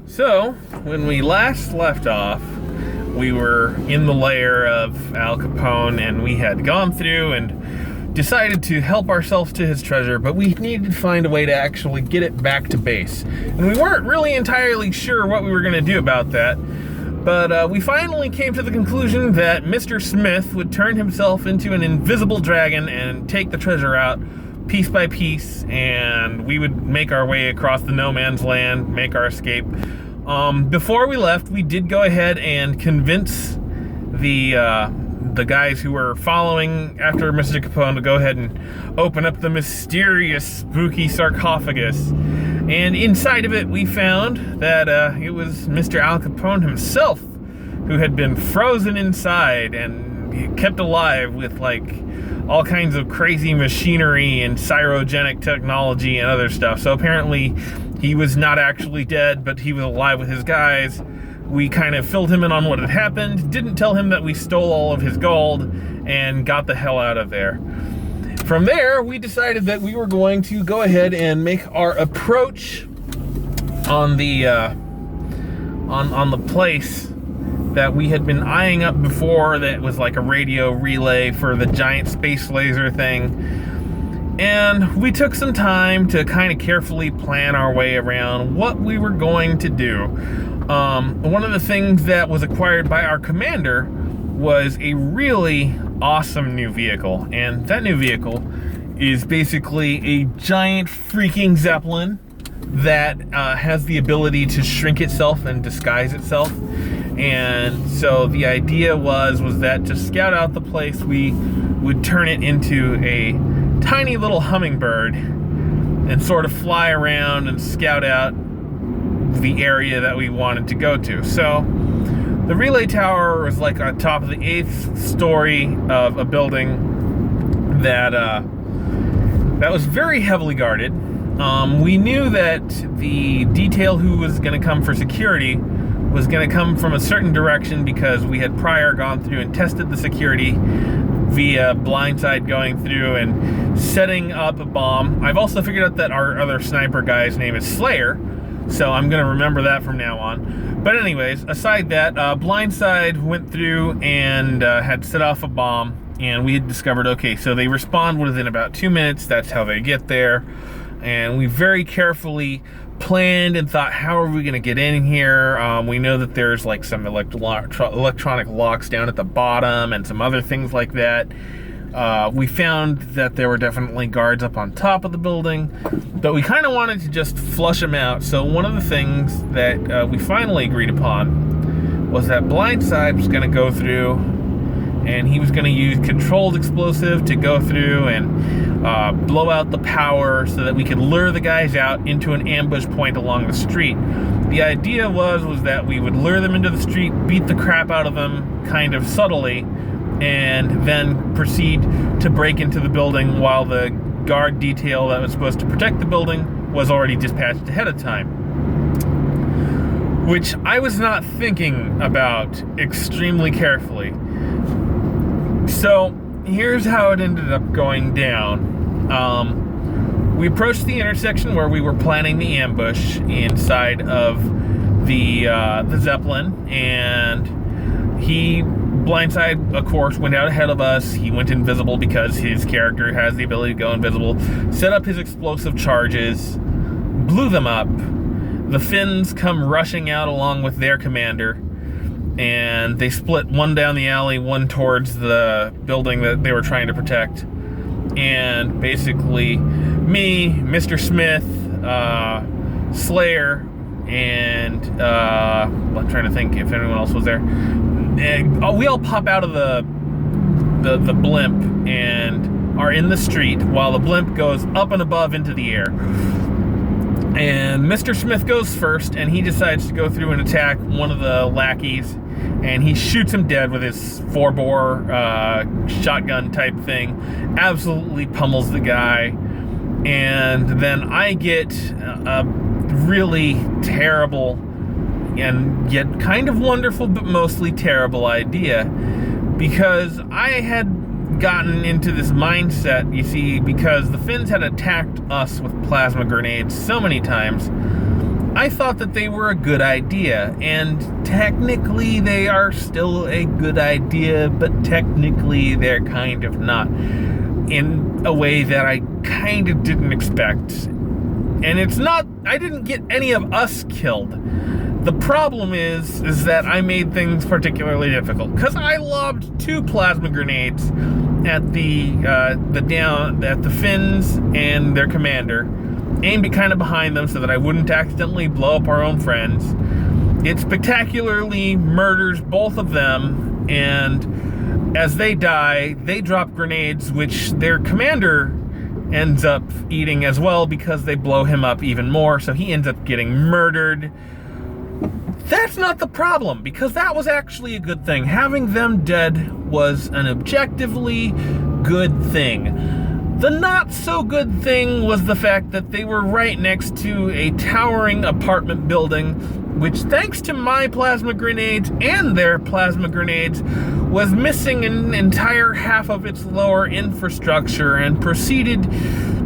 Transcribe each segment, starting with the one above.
So, when we last left off, we were in the lair of Al Capone, and we had gone through and decided to help ourselves to his treasure, but we needed to find a way to actually get it back to base. And we weren't really entirely sure what we were going to do about that, but we finally came to the conclusion that Mr. Smith would turn himself into an invisible dragon and take the treasure out piece by piece, and we would make our way across the no man's land, make our escape. Before we left, we did go ahead and convince the guys who were following after Mr. Capone to go ahead and open up the mysterious, spooky sarcophagus. And inside of it, we found that it was Mr. Al Capone himself who had been frozen inside and kept alive with, like, all kinds of crazy machinery and cryogenic technology and other stuff. So apparently he was not actually dead, but he was alive with his guys. We kind of filled him in on what had happened, didn't tell him that we stole all of his gold, and got the hell out of there. From there, we decided that we were going to go ahead and make our approach on the on the place that we had been eyeing up before, that was like a radio relay for the giant space laser thing. And we took some time to kind of carefully plan our way around what we were going to do. One of the things that was acquired by our commander was a really awesome new vehicle. And that new vehicle is basically a giant freaking Zeppelin that has the ability to shrink itself and disguise itself. And so the idea was that to scout out the place, we would turn it into a tiny little hummingbird and sort of fly around and scout out the area that we wanted to go to. So the relay tower was like on top of the 8th story of a building that was very heavily guarded. We knew that the detail who was going to come for security was going to come from a certain direction because we had prior gone through and tested the security via blindside going through and setting up a bomb. I've also figured out that our other sniper guy's name is Slayer, so I'm going to remember that from now on. But anyways, aside that, blindside went through and had set off a bomb, and we had discovered, okay, so they respond within about 2 minutes. That's how they get there. And we very carefully planned and thought, how are we going to get in here? We know that there's like some electronic locks down at the bottom and some other things like that. We found that there were definitely guards up on top of the building, but we kind of wanted to just flush them out. So one of the things that we finally agreed upon was that Blindside was going to go through, and he was going to use controlled explosive to go through and blow out the power so that we could lure the guys out into an ambush point along the street. The idea was that we would lure them into the street, beat the crap out of them kind of subtly, and then proceed to break into the building while the guard detail that was supposed to protect the building was already dispatched ahead of time. Which I was not thinking about extremely carefully. So here's how it ended up going down. We approached the intersection where we were planning the ambush inside of the Zeppelin, and Blindside, of course, went out ahead of us. He went invisible because his character has the ability to go invisible, set up his explosive charges, blew them up. The Finns come rushing out along with their commander, and they split, one down the alley, one towards the building that they were trying to protect. And basically, me, Mr. Smith, Slayer, and I'm trying to think if anyone else was there. And we all pop out of the blimp and are in the street while the blimp goes up and above into the air. And Mr. Smith goes first, and he decides to go through and attack one of the lackeys, and he shoots him dead with his 4-bore shotgun type thing, absolutely pummels the guy. And then I get a really terrible and yet kind of wonderful but mostly terrible idea, because I had gotten into this mindset, you see, because the Finns had attacked us with plasma grenades so many times. I thought that they were a good idea, and technically they are still a good idea, but technically they're kind of not, in a way that I kind of didn't expect. And it's not, I didn't get any of us killed. The problem is that I made things particularly difficult, because I lobbed 2 plasma grenades at the Finns and their commander, aimed it kind of behind them so that I wouldn't accidentally blow up our own friends. It spectacularly murders both of them, and as they die, they drop grenades, which their commander ends up eating as well because they blow him up even more, so he ends up getting murdered. That's not the problem, because that was actually a good thing. Having them dead was an objectively good thing. The not so good thing was the fact that they were right next to a towering apartment building, which, thanks to my plasma grenades and their plasma grenades, was missing an entire half of its lower infrastructure and proceeded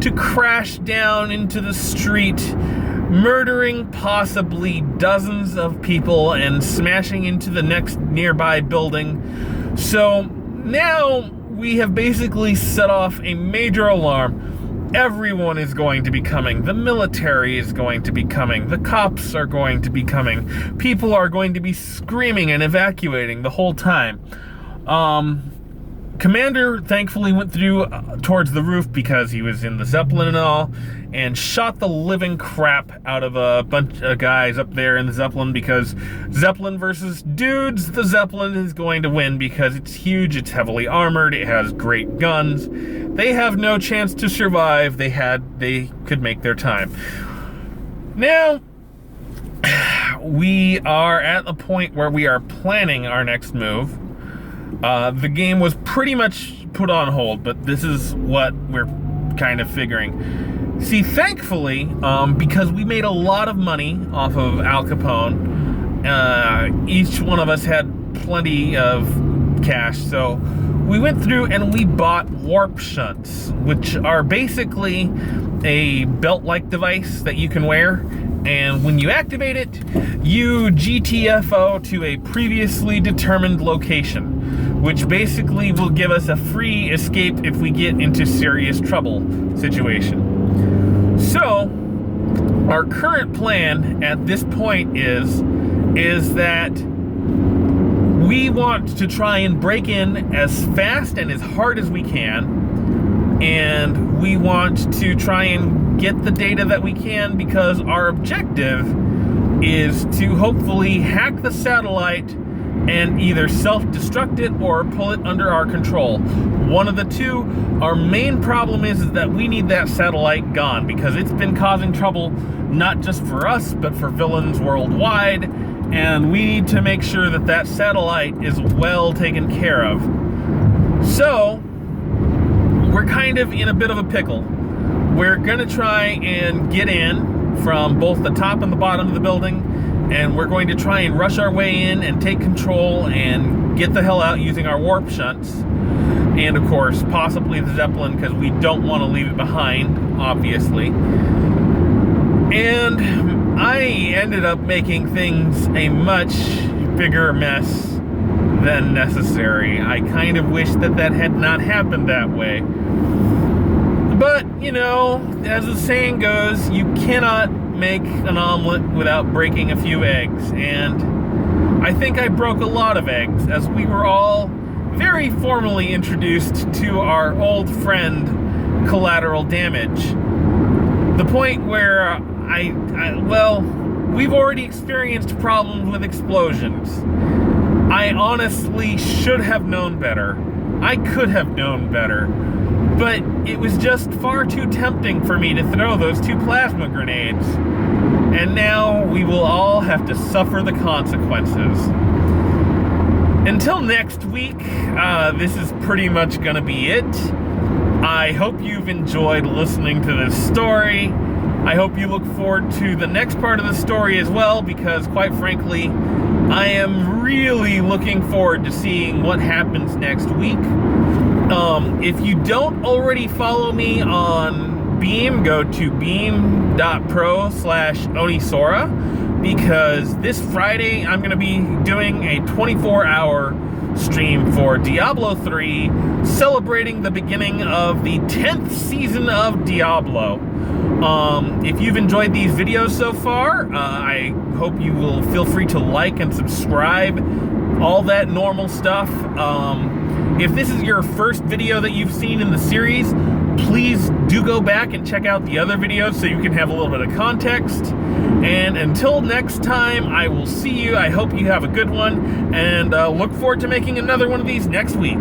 to crash down into the street, murdering possibly dozens of people and smashing into the next nearby building. So now we have basically set off a major alarm. Everyone is going to be coming. The military is going to be coming. The cops are going to be coming. People are going to be screaming and evacuating the whole time. Commander thankfully went through towards the roof because he was in the Zeppelin and all, and shot the living crap out of a bunch of guys up there in the Zeppelin, because Zeppelin versus dudes, the Zeppelin is going to win because it's huge, it's heavily armored, it has great guns. They have no chance to survive. They could make their time. Now, we are at the point where we are planning our next move. The game was pretty much put on hold, but this is what we're kind of figuring. See, thankfully, because we made a lot of money off of Al Capone, each one of us had plenty of cash, so we went through and we bought warp shunts, which are basically a belt-like device that you can wear, and when you activate it, you GTFO to a previously determined location, which basically will give us a free escape if we get into serious trouble situation. So, our current plan at this point is that we want to try and break in as fast and as hard as we can, and we want to try and get the data that we can, because our objective is to hopefully hack the satellite and either self-destruct it or pull it under our control. One of the two. Our main problem is that we need that satellite gone, because it's been causing trouble not just for us, but for villains worldwide, and we need to make sure that that satellite is well taken care of. So, we're kind of in a bit of a pickle. We're gonna try and get in from both the top and the bottom of the building, and we're going to try and rush our way in and take control and get the hell out using our warp shunts. And of course, possibly the Zeppelin, because we don't want to leave it behind, obviously. And I ended up making things a much bigger mess than necessary. I kind of wish that had not happened that way. But, you know, as the saying goes, you cannot make an omelet without breaking a few eggs. And I think I broke a lot of eggs, as we were all very formally introduced to our old friend, Collateral Damage. The point where well, we've already experienced problems with explosions. I honestly should have known better. I could have known better. But it was just far too tempting for me to throw those 2 plasma grenades. And now we will all have to suffer the consequences. Until next week, this is pretty much gonna be it. I hope you've enjoyed listening to this story. I hope you look forward to the next part of the story as well, because quite frankly, I am really looking forward to seeing what happens next week. If you don't already follow me on Beam, go to beam.pro/Onisora, because this Friday I'm going to be doing a 24-hour stream for Diablo 3, celebrating the beginning of the 10th season of Diablo. If you've enjoyed these videos so far, I hope you will feel free to like and subscribe, all that normal stuff. If this is your first video that you've seen in the series, please do go back and check out the other videos so you can have a little bit of context. And until next time, I will see you. I hope you have a good one, and look forward to making another one of these next week.